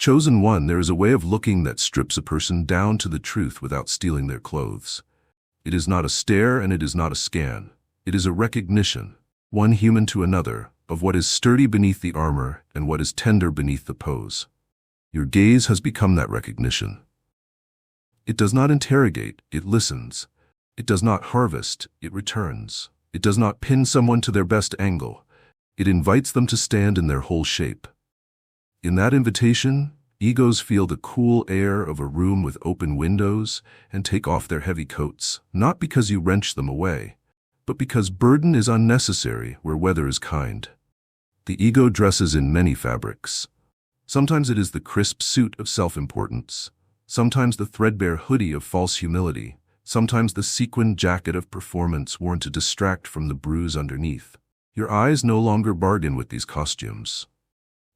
Chosen one, there is a way of looking that strips a person down to the truth without stealing their clothes. It is not a stare and it is not a scan. It is a recognition, one human to another, of what is sturdy beneath the armor and what is tender beneath the pose. Your gaze has become that recognition. It does not interrogate, it listens. It does not harvest, it returns. It does not pin someone to their best angle. It invites them to stand in their whole shape. In that invitation, egos feel the cool air of a room with open windows and take off their heavy coats, not because you wrench them away, but because burden is unnecessary where weather is kind. The ego dresses in many fabrics. Sometimes it is the crisp suit of self-importance, sometimes the threadbare hoodie of false humility, sometimes the sequined jacket of performance worn to distract from the bruise underneath. Your eyes no longer bargain with these costumes.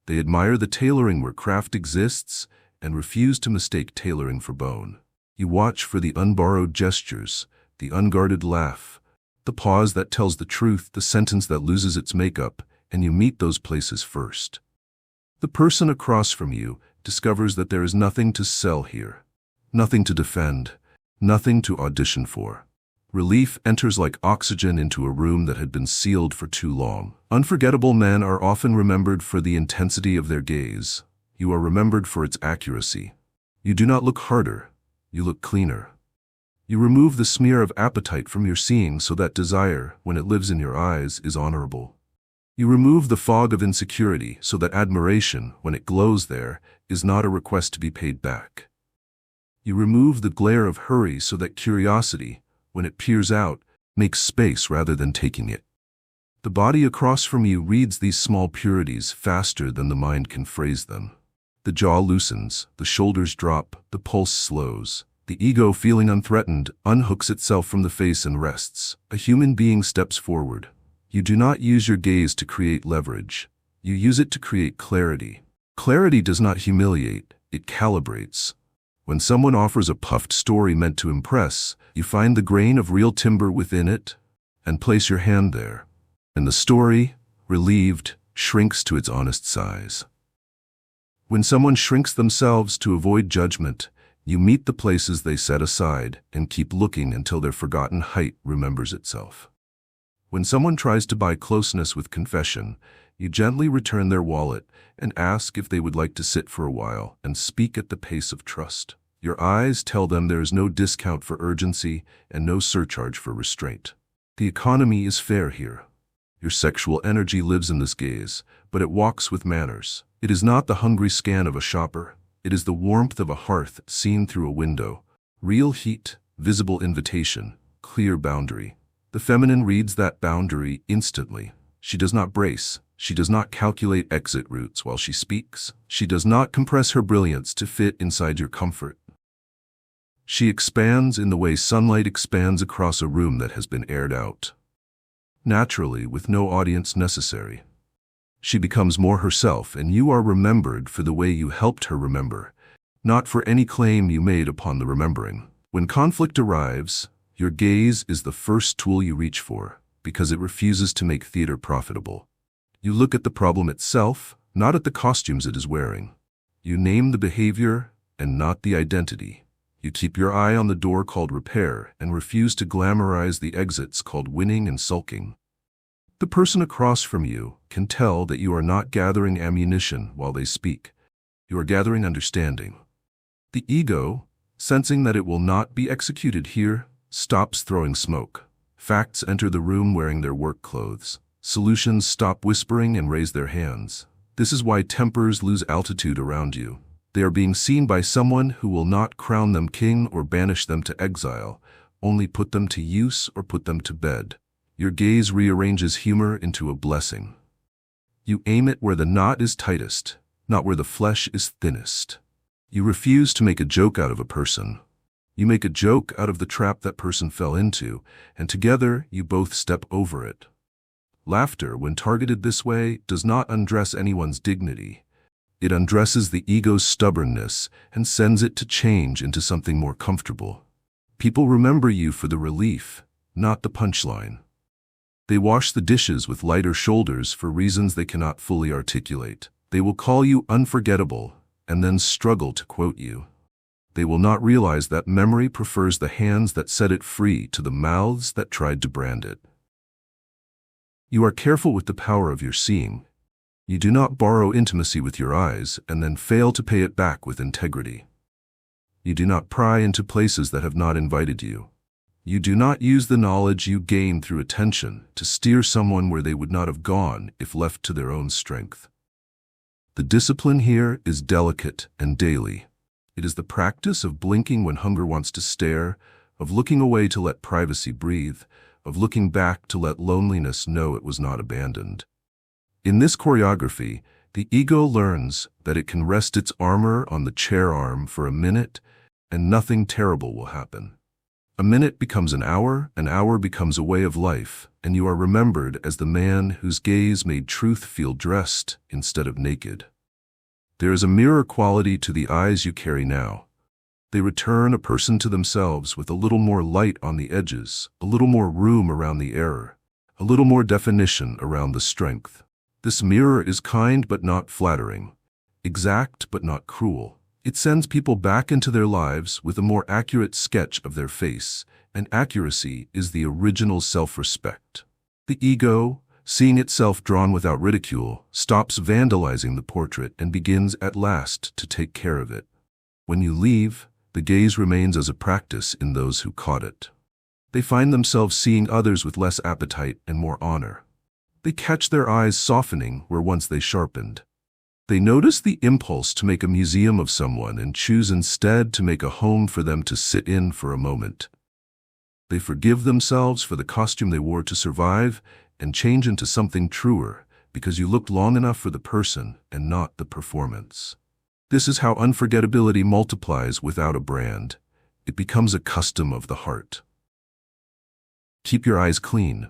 They admire the tailoring where craft exists and refuse to mistake tailoring for bone. You watch for the unborrowed gestures, the unguarded laugh, the pause that tells the truth, the sentence that loses its makeup, and you meet those places first. The person across from you discovers that there is nothing to sell here, nothing to defend, nothing to audition for. Relief enters like oxygen into a room that had been sealed for too long. Unforgettable men are often remembered for the intensity of their gaze. You are remembered for its accuracy. You do not look harder, you look cleaner. You remove the smear of appetite from your seeing so that desire, when it lives in your eyes, is honorable. You remove the fog of insecurity so that admiration, when it glows there, is not a request to be paid back. You remove the glare of hurry so that curiosity, when it peers out, makes space rather than taking it. The body across from you reads these small purities faster than the mind can phrase them. The jaw loosens, the shoulders drop, the pulse slows. The ego, feeling unthreatened, unhooks itself from the face and rests. A human being steps forward. You do not use your gaze to create leverage. You use it to create clarity. Clarity does not humiliate, it calibrates. When someone offers a puffed story meant to impress, you find the grain of real timber within it and place your hand there. And the story, relieved, shrinks to its honest size. When someone shrinks themselves to avoid judgment, you meet the places they set aside and keep looking until their forgotten height remembers itself. When someone tries to buy closeness with confession, you gently return their wallet and ask if they would like to sit for a while and speak at the pace of trust. Your eyes tell them there is no discount for urgency and no surcharge for restraint. The economy is fair here. Your sexual energy lives in this gaze, but it walks with manners. It is not the hungry scan of a shopper. It is the warmth of a hearth seen through a window. Real heat, visible invitation, clear boundary. The feminine reads that boundary instantly. She does not brace. She does not calculate exit routes while she speaks. She does not compress her brilliance to fit inside your comfort. She expands in the way sunlight expands across a room that has been aired out. Naturally, with no audience necessary. She becomes more herself, and you are remembered for the way you helped her remember, not for any claim you made upon the remembering. When conflict arrives, your gaze is the first tool you reach for, because it refuses to make theater profitable. You look at the problem itself, not at the costumes it is wearing. You name the behavior and not the identity. You keep your eye on the door called repair and refuse to glamorize the exits called winning and sulking. The person across from you can tell that you are not gathering ammunition while they speak. You are gathering understanding. The ego, sensing that it will not be executed here, stops throwing smoke. Facts enter the room wearing their work clothes. Solutions stop whispering and raise their hands. This is why tempers lose altitude around you. They are being seen by someone who will not crown them king or banish them to exile, only put them to use or put them to bed. Your gaze rearranges humor into a blessing. You aim it where the knot is tightest, not where the flesh is thinnest. You refuse to make a joke out of a person. You make a joke out of the trap that person fell into, and together you both step over it. Laughter, when targeted this way, does not undress anyone's dignity. It undresses the ego's stubbornness and sends it to change into something more comfortable. People remember you for the relief, not the punchline. They wash the dishes with lighter shoulders for reasons they cannot fully articulate. They will call you unforgettable, and then struggle to quote you. They will not realize that memory prefers the hands that set it free to the mouths that tried to brand it. You are careful with the power of your seeing. You do not borrow intimacy with your eyes and then fail to pay it back with integrity. You do not pry into places that have not invited you. You do not use the knowledge you gain through attention to steer someone where they would not have gone if left to their own strength. The discipline here is delicate and daily. It is the practice of blinking when hunger wants to stare, of looking away to let privacy breathe, of looking back to let loneliness know it was not abandoned. In this choreography, the ego learns that it can rest its armor on the chair arm for a minute, and nothing terrible will happen. A minute becomes an hour becomes a way of life, and you are remembered as the man whose gaze made truth feel dressed instead of naked. There is a mirror quality to the eyes you carry now. They return a person to themselves with a little more light on the edges, a little more room around the error, a little more definition around the strength. This mirror is kind but not flattering, exact but not cruel. It sends people back into their lives with a more accurate sketch of their face, and accuracy is the original self-respect. The ego, seeing itself drawn without ridicule, stops vandalizing the portrait and begins at last to take care of it. When you leave, the gaze remains as a practice in those who caught it. They find themselves seeing others with less appetite and more honor. They catch their eyes softening where once they sharpened. They notice the impulse to make a museum of someone and choose instead to make a home for them to sit in for a moment. They forgive themselves for the costume they wore to survive and change into something truer because you looked long enough for the person and not the performance. This is how unforgettability multiplies without a brand. It becomes a custom of the heart. Keep your eyes clean,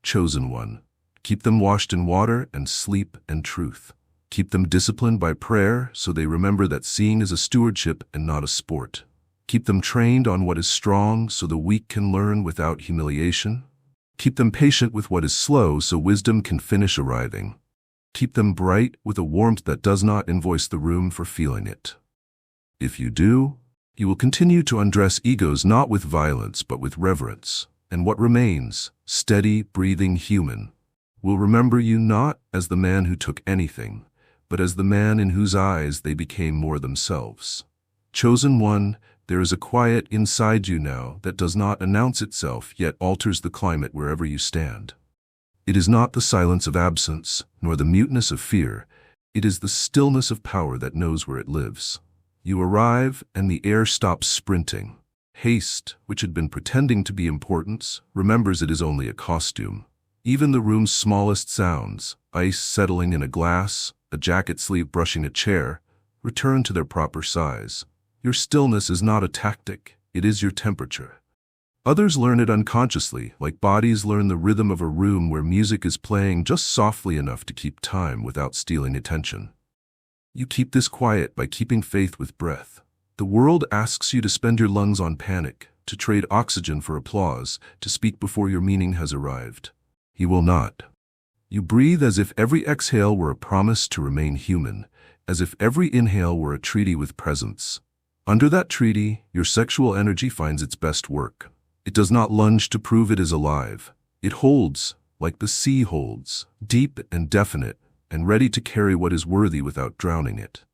chosen one. Keep them washed in water and sleep and truth. Keep them disciplined by prayer so they remember that seeing is a stewardship and not a sport. Keep them trained on what is strong so the weak can learn without humiliation. Keep them patient with what is slow so wisdom can finish arriving. Keep them bright with a warmth that does not invoice the room for feeling it. If you do, you will continue to undress egos not with violence but with reverence, and what remains, steady, breathing human, will remember you not as the man who took anything, but as the man in whose eyes they became more themselves. Chosen one, there is a quiet inside you now that does not announce itself yet alters the climate wherever you stand. It is not the silence of absence, nor the muteness of fear. It is the stillness of power that knows where it lives. You arrive, and the air stops sprinting. Haste, which had been pretending to be importance, remembers it is only a costume. Even the room's smallest sounds, ice settling in a glass, a jacket sleeve brushing a chair, return to their proper size. Your stillness is not a tactic, it is your temperature. Others learn it unconsciously, like bodies learn the rhythm of a room where music is playing just softly enough to keep time without stealing attention. You keep this quiet by keeping faith with breath. The world asks you to spend your lungs on panic, to trade oxygen for applause, to speak before your meaning has arrived. You will not. You breathe as if every exhale were a promise to remain human, as if every inhale were a treaty with presence. Under that treaty, your sexual energy finds its best work. It does not lunge to prove it is alive. It holds, like the sea holds, deep and definite, and ready to carry what is worthy without drowning it.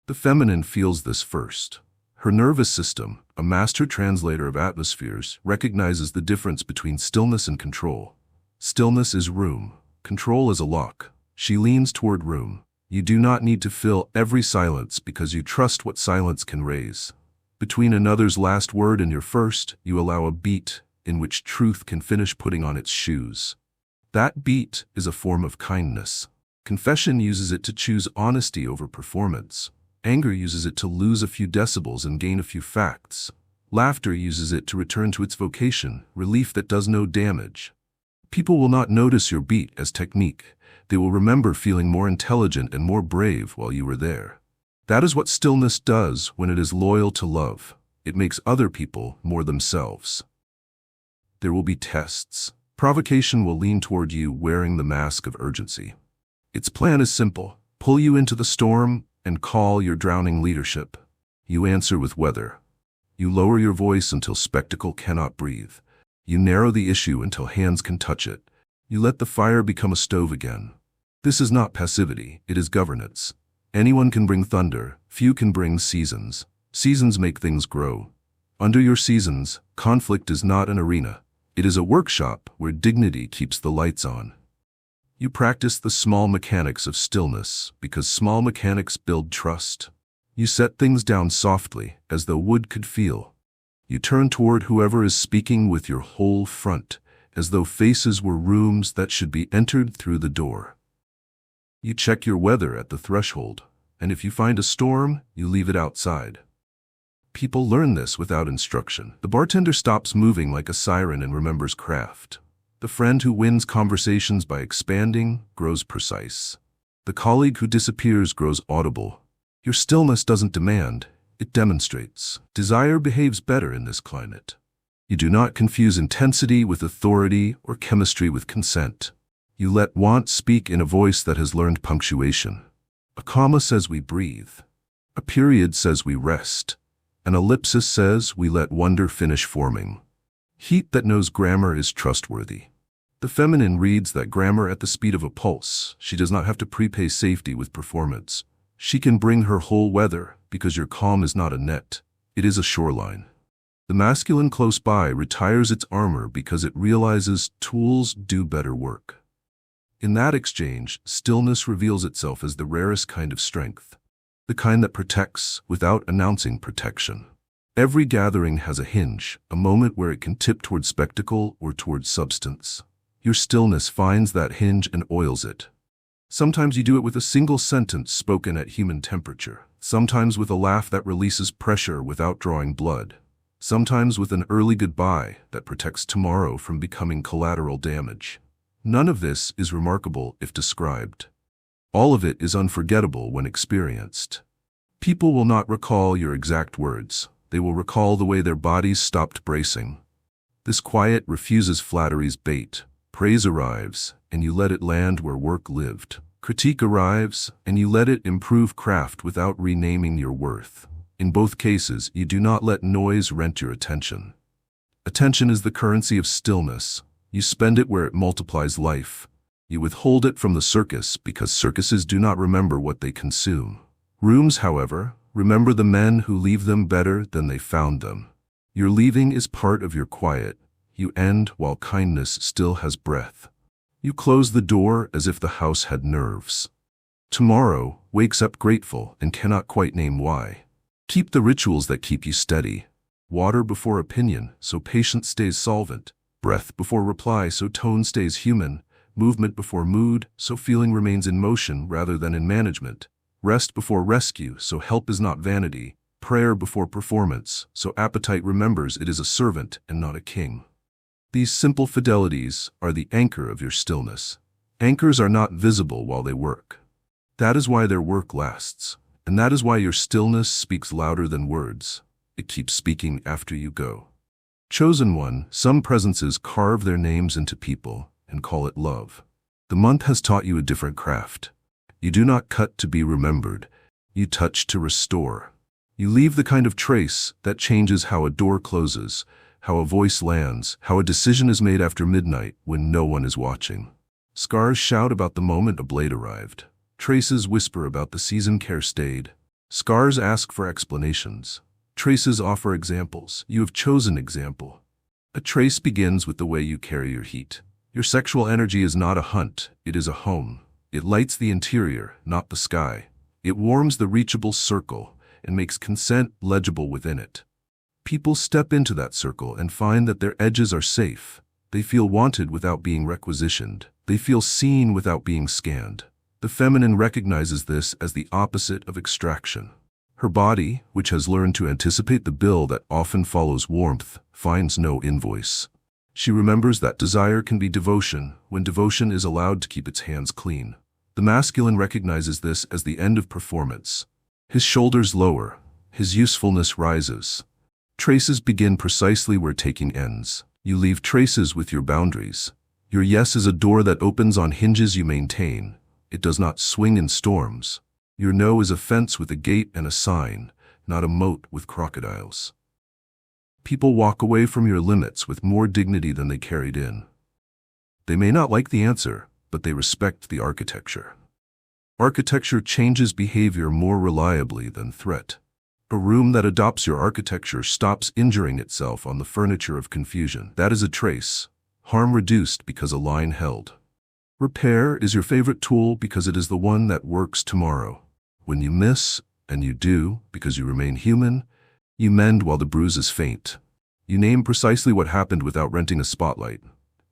The feminine feels this first. Her nervous system, a master translator of atmospheres, recognizes the difference between stillness and control. Stillness is room. Control is a lock. She leans toward room. You do not need to fill every silence because you trust what silence can raise. Between another's last word and your first, you allow a beat in which truth can finish putting on its shoes. That beat is a form of kindness. Confession uses it to choose honesty over performance. Anger uses it to lose a few decibels and gain a few facts. Laughter uses it to return to its vocation, relief that does no damage. People will not notice your beat as technique. They will remember feeling more intelligent and more brave while you were there. That is what stillness does when it is loyal to love. It makes other people more themselves. There will be tests. Provocation will lean toward you wearing the mask of urgency. Its plan is simple. Pull you into the storm and call your drowning leadership. You answer with weather. You lower your voice until spectacle cannot breathe. You narrow the issue until hands can touch it. You let the fire become a stove again. This is not passivity, it is governance. Anyone can bring thunder, few can bring seasons. Seasons make things grow. Under your seasons, conflict is not an arena. It is a workshop where dignity keeps the lights on. You practice the small mechanics of stillness because small mechanics build trust. You set things down softly, as though wood could feel. You turn toward whoever is speaking with your whole front, as though faces were rooms that should be entered through the door. You check your weather at the threshold, and if you find a storm, you leave it outside. People learn this without instruction. The bartender stops moving like a siren and remembers craft. The friend who wins conversations by expanding grows precise. The colleague who disappears grows audible. Your stillness doesn't demand, it demonstrates. Desire behaves better in this climate. You do not confuse intensity with authority or chemistry with consent. You let want speak in a voice that has learned punctuation. A comma says we breathe. A period says we rest. An ellipsis says we let wonder finish forming. Heat that knows grammar is trustworthy. The feminine reads that grammar at the speed of a pulse. She does not have to prepay safety with performance. She can bring her whole weather because your calm is not a net. It is a shoreline. The masculine close by retires its armor because it realizes tools do better work. In that exchange, stillness reveals itself as the rarest kind of strength, the kind that protects without announcing protection. Every gathering has a hinge, a moment where it can tip toward spectacle or toward substance. Your stillness finds that hinge and oils it. Sometimes you do it with a single sentence spoken at human temperature. Sometimes with a laugh that releases pressure without drawing blood. Sometimes with an early goodbye that protects tomorrow from becoming collateral damage. None of this is remarkable if described. All of it is unforgettable when experienced. People will not recall your exact words. They will recall the way their bodies stopped bracing. This quiet refuses flattery's bait. Praise arrives, and you let it land where work lived. Critique arrives, and you let it improve craft without renaming your worth. In both cases, you do not let noise rent your attention. Attention is the currency of stillness. You spend it where it multiplies life. You withhold it from the circus because circuses do not remember what they consume. Rooms, however, remember the men who leave them better than they found them. Your leaving is part of your quiet. You end while kindness still has breath. You close the door as if the house had nerves. Tomorrow wakes up grateful and cannot quite name why. Keep the rituals that keep you steady. Water before opinion, so patience stays solvent. Breath before reply, so tone stays human. Movement before mood, so feeling remains in motion rather than in management. Rest before rescue, so help is not vanity. Prayer before performance, so appetite remembers it is a servant and not a king. These simple fidelities are the anchor of your stillness. Anchors are not visible while they work. That is why their work lasts, and that is why your stillness speaks louder than words. It keeps speaking after you go. Chosen one, some presences carve their names into people and call it love. The month has taught you a different craft. You do not cut to be remembered. You touch to restore. You leave the kind of trace that changes how a door closes, how a voice lands, how a decision is made after midnight when no one is watching. Scars shout about the moment a blade arrived. Traces whisper about the season care stayed. Scars ask for explanations. Traces offer examples. You have chosen example. A trace begins with the way you carry your heat. Your sexual energy is not a hunt, it is a home. It lights the interior, not the sky. It warms the reachable circle and makes consent legible within it. People step into that circle and find that their edges are safe. They feel wanted without being requisitioned. They feel seen without being scanned. The feminine recognizes this as the opposite of extraction. Her body, which has learned to anticipate the bill that often follows warmth, finds no invoice. She remembers that desire can be devotion when devotion is allowed to keep its hands clean. The masculine recognizes this as the end of performance. His shoulders lower, his usefulness rises. Traces begin precisely where taking ends. You leave traces with your boundaries. Your yes is a door that opens on hinges you maintain. It does not swing in storms. Your no is a fence with a gate and a sign, not a moat with crocodiles. People walk away from your limits with more dignity than they carried in. They may not like the answer, but they respect the architecture. Architecture changes behavior more reliably than threat. A room that adopts your architecture stops injuring itself on the furniture of confusion. That is a trace. Harm reduced because a line held. Repair is your favorite tool because it is the one that works tomorrow. When you miss, and you do, because you remain human, you mend while the bruises faint. You name precisely what happened without renting a spotlight.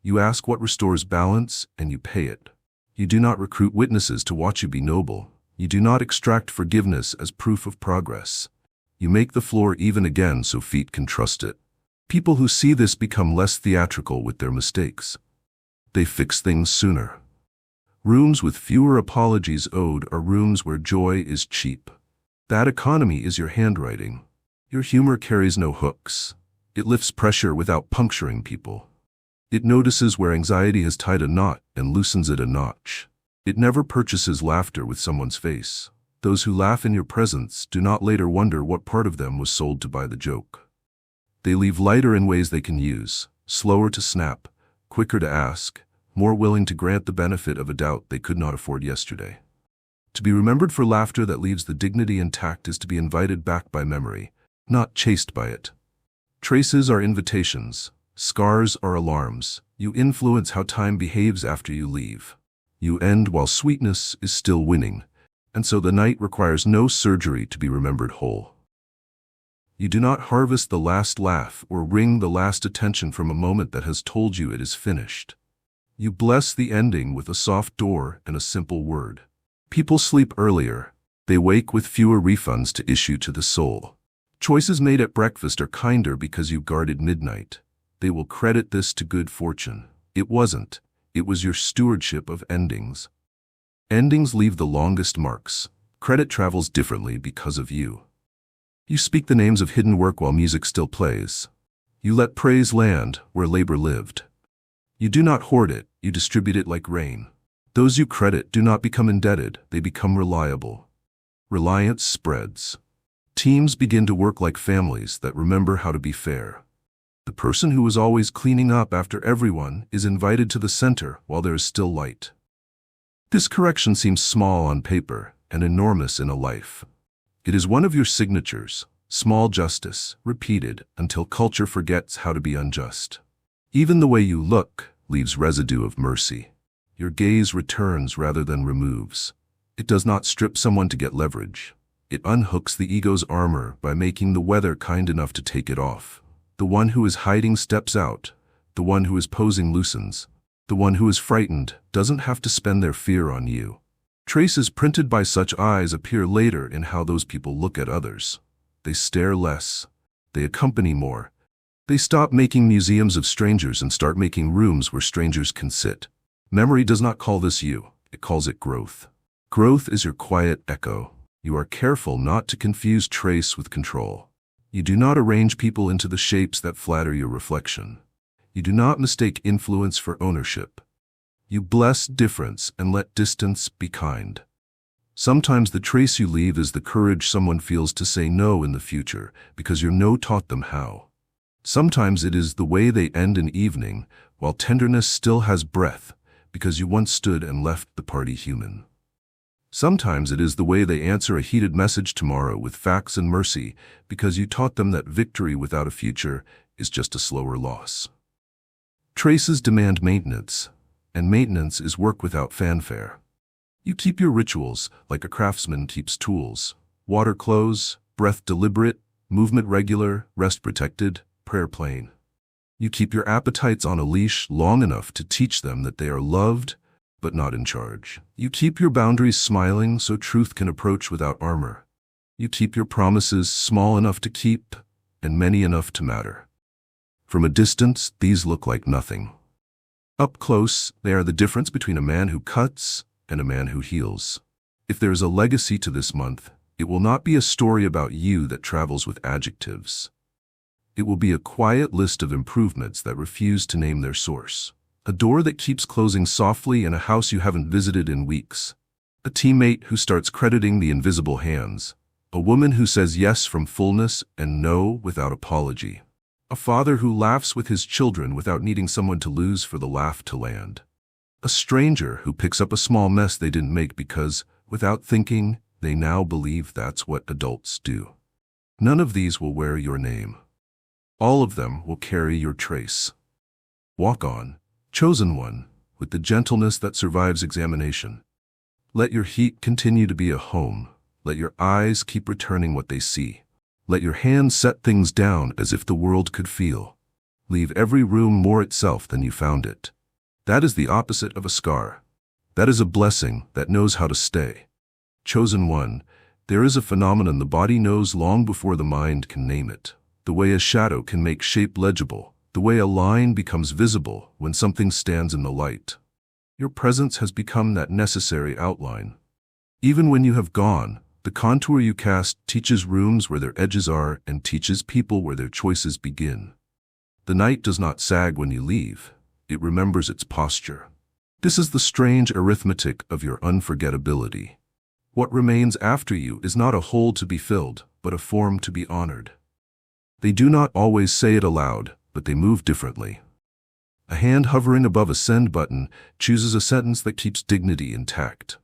You ask what restores balance, and you pay it. You do not recruit witnesses to watch you be noble. You do not extract forgiveness as proof of progress. You make the floor even again so feet can trust it. People who see this become less theatrical with their mistakes. They fix things sooner. Rooms with fewer apologies owed are rooms where joy is cheap. That economy is your handwriting. Your humor carries no hooks. It lifts pressure without puncturing people. It notices where anxiety has tied a knot and loosens it a notch. It never purchases laughter with someone's face. Those who laugh in your presence do not later wonder what part of them was sold to buy the joke. They leave lighter in ways they can use, slower to snap, quicker to ask, more willing to grant the benefit of a doubt they could not afford yesterday. To be remembered for laughter that leaves the dignity intact is to be invited back by memory, not chased by it. Traces are invitations. Scars are alarms. You influence how time behaves after you leave. You end while sweetness is still winning, and so the night requires no surgery to be remembered whole. You do not harvest the last laugh or wring the last attention from a moment that has told you it is finished. You bless the ending with a soft door and a simple word. People sleep earlier. They wake with fewer refunds to issue to the soul. Choices made at breakfast are kinder because you guarded midnight. They will credit this to good fortune. It wasn't. It was your stewardship of endings. Endings leave the longest marks. Credit travels differently because of you. You speak the names of hidden work while music still plays. You let praise land where labor lived. You do not hoard it, you distribute it like rain. Those you credit do not become indebted, they become reliable. Reliance spreads. Teams begin to work like families that remember how to be fair. The person who is always cleaning up after everyone is invited to the center while there is still light. This correction seems small on paper and enormous in a life. It is one of your signatures, small justice, repeated until culture forgets how to be unjust. Even the way you look leaves residue of mercy. Your gaze returns rather than removes. It does not strip someone to get leverage. It unhooks the ego's armor by making the weather kind enough to take it off. The one who is hiding steps out. The one who is posing loosens. The one who is frightened doesn't have to spend their fear on you. Traces printed by such eyes appear later in how those people look at others. They stare less. They accompany more. They stop making museums of strangers and start making rooms where strangers can sit. Memory does not call this you. It calls it growth. Growth is your quiet echo. You are careful not to confuse trace with control. You do not arrange people into the shapes that flatter your reflection. You do not mistake influence for ownership. You bless difference and let distance be kind. Sometimes the trace you leave is the courage someone feels to say no in the future because your no taught them how. Sometimes it is the way they end an evening while tenderness still has breath because you once stood and left the party human. Sometimes it is the way they answer a heated message tomorrow with facts and mercy because you taught them that victory without a future is just a slower loss. Traces demand maintenance, and maintenance is work without fanfare. You keep your rituals like a craftsman keeps tools. Water close, breath deliberate, movement regular, rest protected, prayer plain. You keep your appetites on a leash long enough to teach them that they are loved, but not in charge. You keep your boundaries smiling so truth can approach without armor. You keep your promises small enough to keep and many enough to matter. From a distance, these look like nothing. Up close, they are the difference between a man who cuts and a man who heals. If there is a legacy to this month, it will not be a story about you that travels with adjectives. It will be a quiet list of improvements that refuse to name their source. A door that keeps closing softly in a house you haven't visited in weeks. A teammate who starts crediting the invisible hands. A woman who says yes from fullness and no without apology. A father who laughs with his children without needing someone to lose for the laugh to land. A stranger who picks up a small mess they didn't make because, without thinking, they now believe that's what adults do. None of these will wear your name. All of them will carry your trace. Walk on, chosen one, with the gentleness that survives examination. Let your heat continue to be a home. Let your eyes keep returning what they see. Let your hands set things down as if the world could feel. Leave every room more itself than you found it. That is the opposite of a scar. That is a blessing that knows how to stay. Chosen one, there is a phenomenon the body knows long before the mind can name it. The way a shadow can make shape legible. The way a line becomes visible when something stands in the light. Your presence has become that necessary outline. Even when you have gone, the contour you cast teaches rooms where their edges are and teaches people where their choices begin. The night does not sag when you leave. It remembers its posture. This is the strange arithmetic of your unforgettability. What remains after you is not a hole to be filled, but a form to be honored. They do not always say it aloud, but they move differently. A hand hovering above a send button chooses a sentence that keeps dignity intact.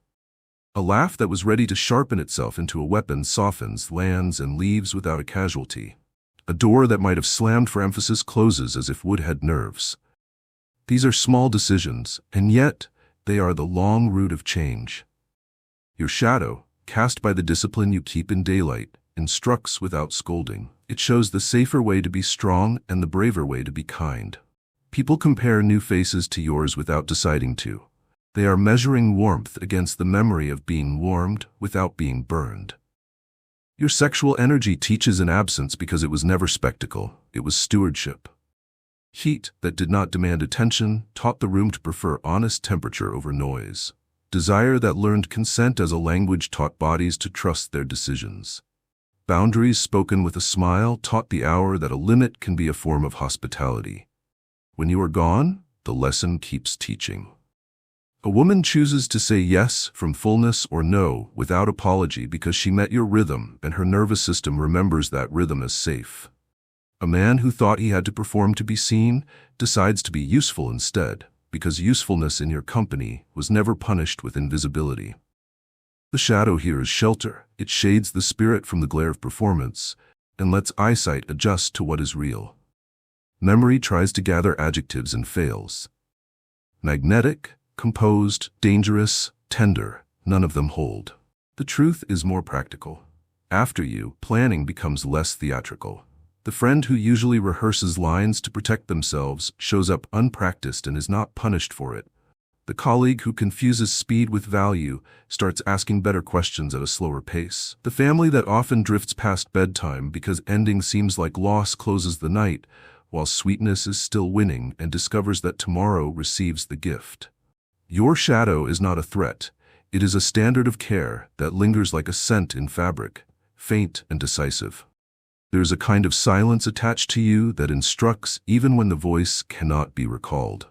A laugh that was ready to sharpen itself into a weapon softens, lands, and leaves without a casualty. A door that might have slammed for emphasis closes as if wood had nerves. These are small decisions, and yet they are the long route of change. Your shadow, cast by the discipline you keep in daylight, instructs without scolding. It shows the safer way to be strong and the braver way to be kind. People compare new faces to yours without deciding to. They are measuring warmth against the memory of being warmed without being burned. Your sexual energy teaches in absence because it was never spectacle, it was stewardship. Heat that did not demand attention taught the room to prefer honest temperature over noise. Desire that learned consent as a language taught bodies to trust their decisions. Boundaries spoken with a smile taught the hour that a limit can be a form of hospitality. When you are gone, the lesson keeps teaching. A woman chooses to say yes from fullness or no without apology because she met your rhythm and her nervous system remembers that rhythm as safe. A man who thought he had to perform to be seen decides to be useful instead, because usefulness in your company was never punished with invisibility. The shadow here is shelter. It shades the spirit from the glare of performance and lets eyesight adjust to what is real. Memory tries to gather adjectives and fails. Magnetic, composed, dangerous, tender, none of them hold. The truth is more practical. After you, planning becomes less theatrical. The friend who usually rehearses lines to protect themselves shows up unpracticed and is not punished for it. The colleague who confuses speed with value starts asking better questions at a slower pace. The family that often drifts past bedtime because ending seems like loss closes the night, while sweetness is still winning and discovers that tomorrow receives the gift. Your shadow is not a threat. It is a standard of care that lingers like a scent in fabric, faint and decisive. There is a kind of silence attached to you that instructs even when the voice cannot be recalled.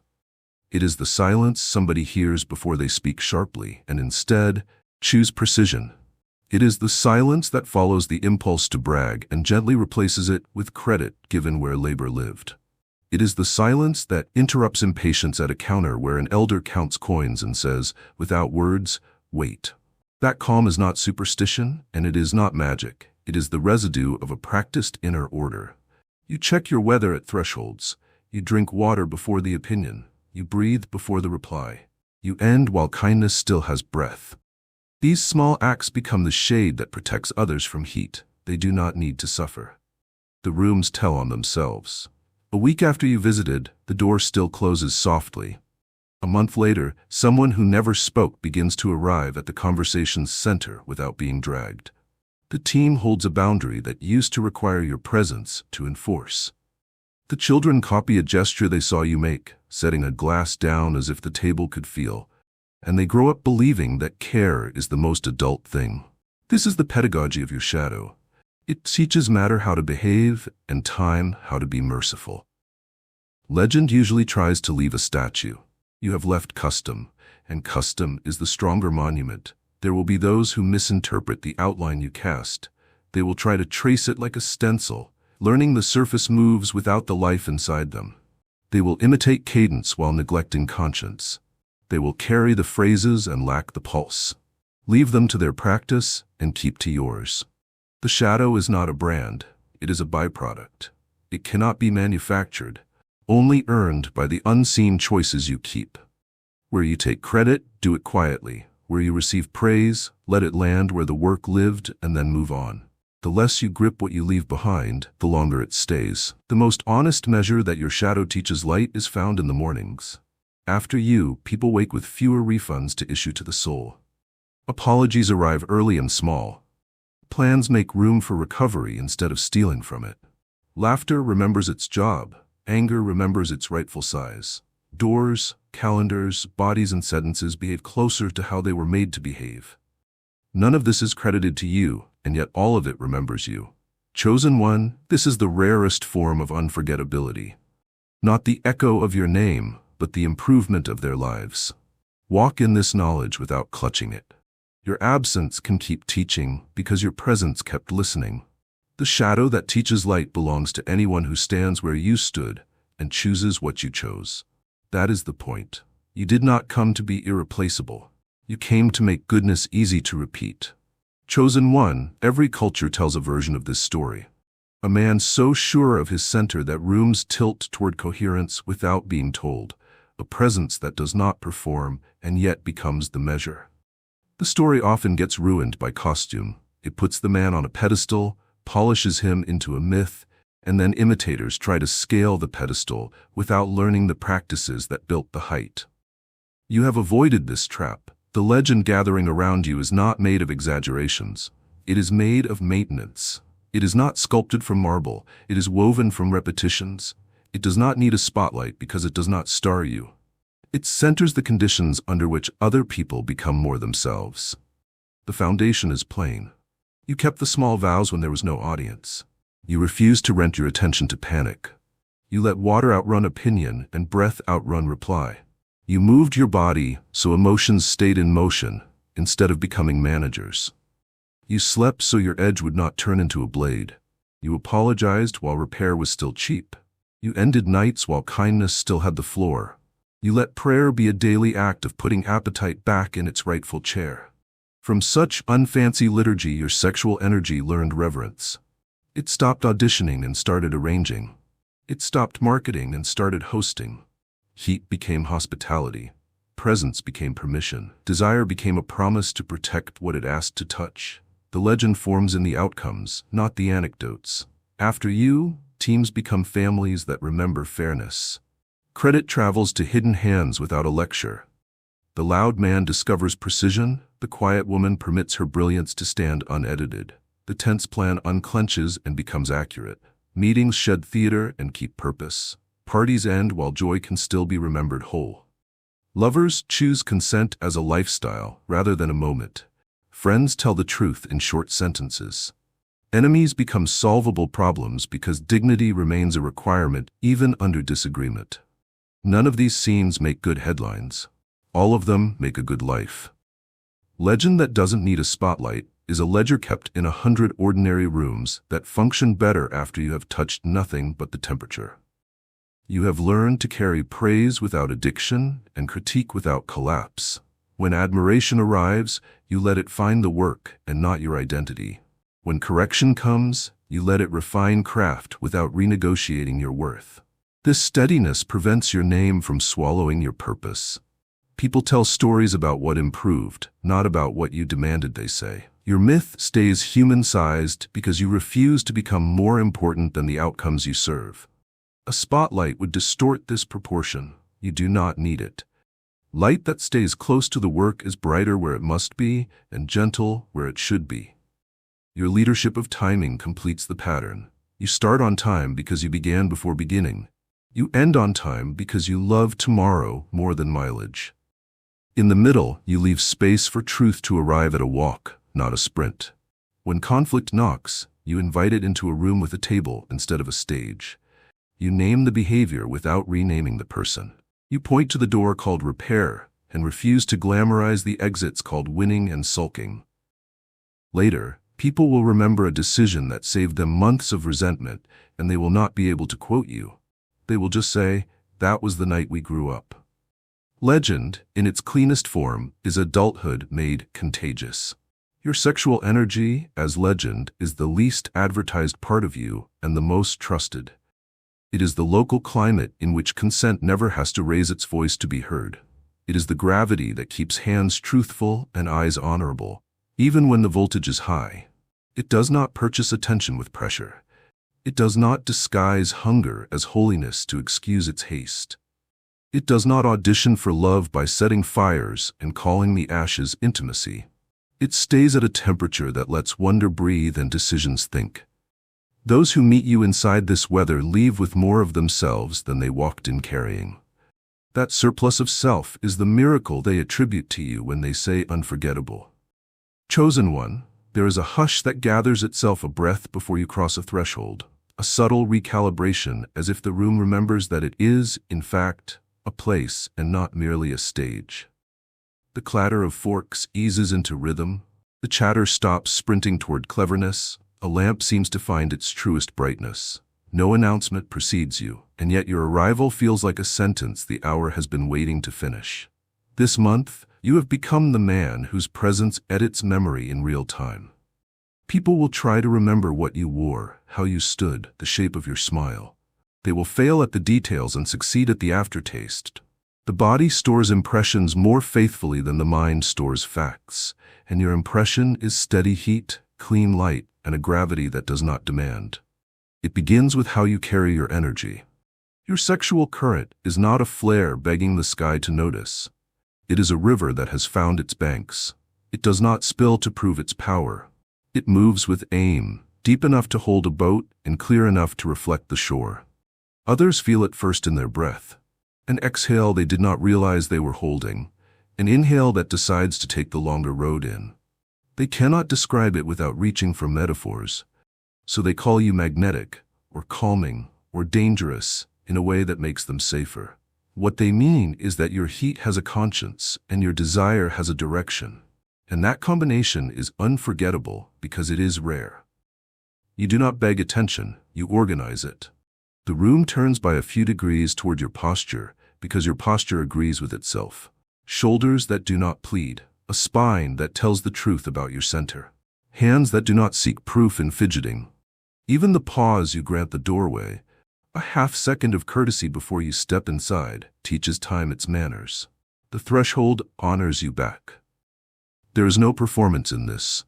It is the silence somebody hears before they speak sharply and instead choose precision. It is the silence that follows the impulse to brag and gently replaces it with credit given where labor lived. It is the silence that interrupts impatience at a counter where an elder counts coins and says, without words, wait. That calm is not superstition and it is not magic. It is the residue of a practiced inner order. You check your weather at thresholds. You drink water before the opinion. You breathe before the reply. You end while kindness still has breath. These small acts become the shade that protects others from heat. They do not need to suffer. The rooms tell on themselves. A week after you visited, the door still closes softly. A month later, someone who never spoke begins to arrive at the conversation's center without being dragged. The team holds a boundary that used to require your presence to enforce. The children copy a gesture they saw you make, setting a glass down as if the table could feel, and they grow up believing that care is the most adult thing. This is the pedagogy of your shadow. It teaches matter how to behave and time how to be merciful. Legend usually tries to leave a statue. You have left custom, and custom is the stronger monument. There will be those who misinterpret the outline you cast. They will try to trace it like a stencil, learning the surface moves without the life inside them. They will imitate cadence while neglecting conscience. They will carry the phrases and lack the pulse. Leave them to their practice and keep to yours. The shadow is not a brand, it is a byproduct. It cannot be manufactured, only earned by the unseen choices you keep. Where you take credit, do it quietly. Where you receive praise, let it land where the work lived and then move on. The less you grip what you leave behind, the longer it stays. The most honest measure that your shadow teaches light is found in the mornings. After you, people wake with fewer refunds to issue to the soul. Apologies arrive early and small. Plans make room for recovery instead of stealing from it. Laughter remembers its job. Anger remembers its rightful size. Doors, calendars, bodies, and sentences behave closer to how they were made to behave. None of this is credited to you, and yet all of it remembers you. Chosen one, this is the rarest form of unforgettability. Not the echo of your name, but the improvement of their lives. Walk in this knowledge without clutching it. Your absence can keep teaching because your presence kept listening. The shadow that teaches light belongs to anyone who stands where you stood and chooses what you chose. That is the point. You did not come to be irreplaceable. You came to make goodness easy to repeat. Chosen one, every culture tells a version of this story. A man so sure of his center that rooms tilt toward coherence without being told. A presence that does not perform and yet becomes the measure. The story often gets ruined by costume. It puts the man on a pedestal, polishes him into a myth, and then imitators try to scale the pedestal without learning the practices that built the height. You have avoided this trap. The legend gathering around you is not made of exaggerations. It is made of maintenance. It is not sculpted from marble. It is woven from repetitions. It does not need a spotlight because it does not star you. It centers the conditions under which other people become more themselves. The foundation is plain. You kept the small vows when there was no audience. You refused to rent your attention to panic. You let water outrun opinion and breath outrun reply. You moved your body so emotions stayed in motion instead of becoming managers. You slept so your edge would not turn into a blade. You apologized while repair was still cheap. You ended nights while kindness still had the floor. You let prayer be a daily act of putting appetite back in its rightful chair. From such unfancy liturgy, your sexual energy learned reverence. It stopped auditioning and started arranging. It stopped marketing and started hosting. Heat became hospitality. Presence became permission. Desire became a promise to protect what it asked to touch. The legend forms in the outcomes, not the anecdotes. After you, teams become families that remember fairness. Credit travels to hidden hands without a lecture. The loud man discovers precision. The quiet woman permits her brilliance to stand unedited. The tense plan unclenches and becomes accurate. Meetings shed theater and keep purpose. Parties end while joy can still be remembered whole. Lovers choose consent as a lifestyle rather than a moment. Friends tell the truth in short sentences. Enemies become solvable problems because dignity remains a requirement even under disagreement. None of these scenes make good headlines. All of them make a good life. Legend that doesn't need a spotlight is a ledger kept in 100 ordinary rooms that function better after you have touched nothing but the temperature. You have learned to carry praise without addiction and critique without collapse. When admiration arrives, you let it find the work and not your identity. When correction comes, you let it refine craft without renegotiating your worth. This steadiness prevents your name from swallowing your purpose. People tell stories about what improved, not about what you demanded they say. Your myth stays human-sized because you refuse to become more important than the outcomes you serve. A spotlight would distort this proportion. You do not need it. Light that stays close to the work is brighter where it must be and gentle where it should be. Your leadership of timing completes the pattern. You start on time because you began before beginning. You end on time because you love tomorrow more than mileage. In the middle, you leave space for truth to arrive at a walk, not a sprint. When conflict knocks, you invite it into a room with a table instead of a stage. You name the behavior without renaming the person. You point to the door called repair and refuse to glamorize the exits called winning and sulking. Later, people will remember a decision that saved them months of resentment, and they will not be able to quote you. They will just say, "That was the night we grew up." Legend, in its cleanest form, is adulthood made contagious. Your sexual energy, as legend, is the least advertised part of you and the most trusted. It is the local climate in which consent never has to raise its voice to be heard. It is the gravity that keeps hands truthful and eyes honorable, even when the voltage is high. It does not purchase attention with pressure. It does not disguise hunger as holiness to excuse its haste. It does not audition for love by setting fires and calling the ashes intimacy. It stays at a temperature that lets wonder breathe and decisions think. Those who meet you inside this weather leave with more of themselves than they walked in carrying. That surplus of self is the miracle they attribute to you when they say unforgettable. Chosen one, there is a hush that gathers itself a breath before you cross a threshold, a subtle recalibration as if the room remembers that it is, in fact, a place and not merely a stage. The clatter of forks eases into rhythm, the chatter stops sprinting toward cleverness, a lamp seems to find its truest brightness. No announcement precedes you, and yet your arrival feels like a sentence the hour has been waiting to finish. This month, you have become the man whose presence edits memory in real time. People will try to remember what you wore, how you stood, the shape of your smile. They will fail at the details and succeed at the aftertaste. The body stores impressions more faithfully than the mind stores facts, and your impression is steady heat, clean light, and a gravity that does not demand. It begins with how you carry your energy. Your sexual current is not a flare begging the sky to notice. It is a river that has found its banks. It does not spill to prove its power. It moves with aim, deep enough to hold a boat and clear enough to reflect the shore. Others feel it first in their breath. An exhale they did not realize they were holding, an inhale that decides to take the longer road in. They cannot describe it without reaching for metaphors, so they call you magnetic, or calming, or dangerous in a way that makes them safer. What they mean is that your heat has a conscience and your desire has a direction, and that combination is unforgettable because it is rare. You do not beg attention, you organize it. The room turns by a few degrees toward your posture because your posture agrees with itself. Shoulders that do not plead, a spine that tells the truth about your center. Hands that do not seek proof in fidgeting. Even the pause you grant the doorway, a half-second of courtesy before you step inside, teaches time its manners. The threshold honors you back. There is no performance in this.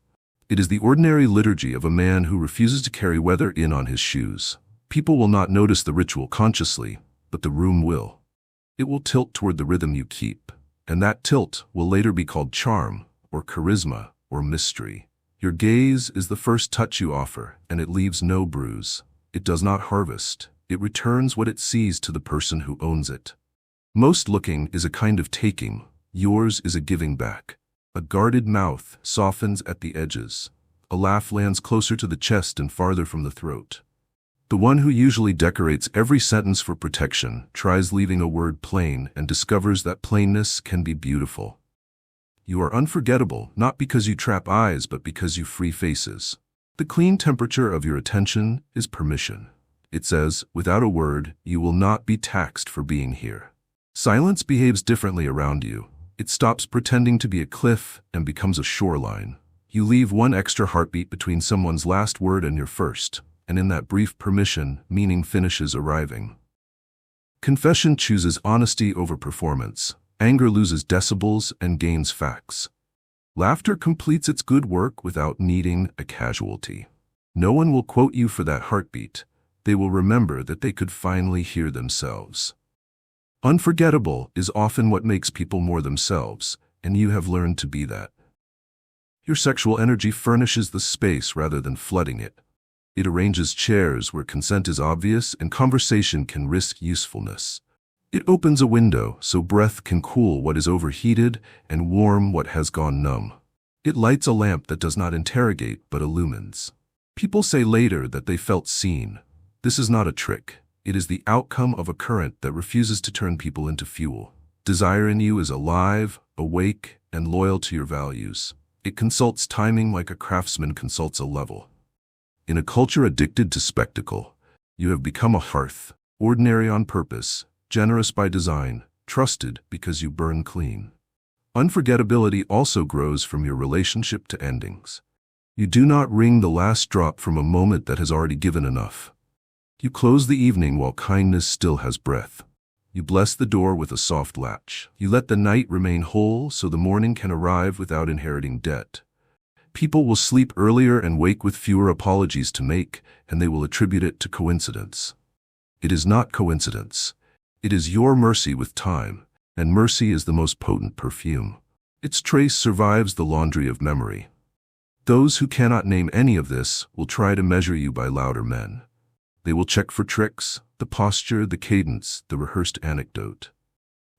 It is the ordinary liturgy of a man who refuses to carry weather in on his shoes. People will not notice the ritual consciously, but the room will. It will tilt toward the rhythm you keep, and that tilt will later be called charm, or charisma, or mystery. Your gaze is the first touch you offer, and it leaves no bruise. It does not harvest. It returns what it sees to the person who owns it. Most looking is a kind of taking. Yours is a giving back. A guarded mouth softens at the edges. A laugh lands closer to the chest and farther from the throat. The one who usually decorates every sentence for protection tries leaving a word plain and discovers that plainness can be beautiful. You are unforgettable, not because you trap eyes, but because you free faces. The clean temperature of your attention is permission. It says, without a word, you will not be taxed for being here. Silence behaves differently around you. It stops pretending to be a cliff and becomes a shoreline. You leave one extra heartbeat between someone's last word and your first, and in that brief permission, meaning finishes arriving. Confession chooses honesty over performance. Anger loses decibels and gains facts. Laughter completes its good work without needing a casualty. No one will quote you for that heartbeat. They will remember that they could finally hear themselves. Unforgettable is often what makes people more themselves, and you have learned to be that. Your sexual energy furnishes the space rather than flooding it. It arranges chairs where consent is obvious and conversation can risk usefulness. It opens a window so breath can cool what is overheated and warm what has gone numb. It lights a lamp that does not interrogate but illumines. People say later that they felt seen. This is not a trick. It is the outcome of a current that refuses to turn people into fuel. Desire in you is alive, awake, and loyal to your values. It consults timing like a craftsman consults a level. In a culture addicted to spectacle, you have become a hearth, ordinary on purpose, generous by design, trusted because you burn clean. Unforgettability also grows from your relationship to endings. You do not wring the last drop from a moment that has already given enough. You close the evening while kindness still has breath. You bless the door with a soft latch. You let the night remain whole so the morning can arrive without inheriting debt. People will sleep earlier and wake with fewer apologies to make, and they will attribute it to coincidence. It is not coincidence. It is your mercy with time, and mercy is the most potent perfume. Its trace survives the laundry of memory. Those who cannot name any of this will try to measure you by louder men. They will check for tricks, the posture, the cadence, the rehearsed anecdote.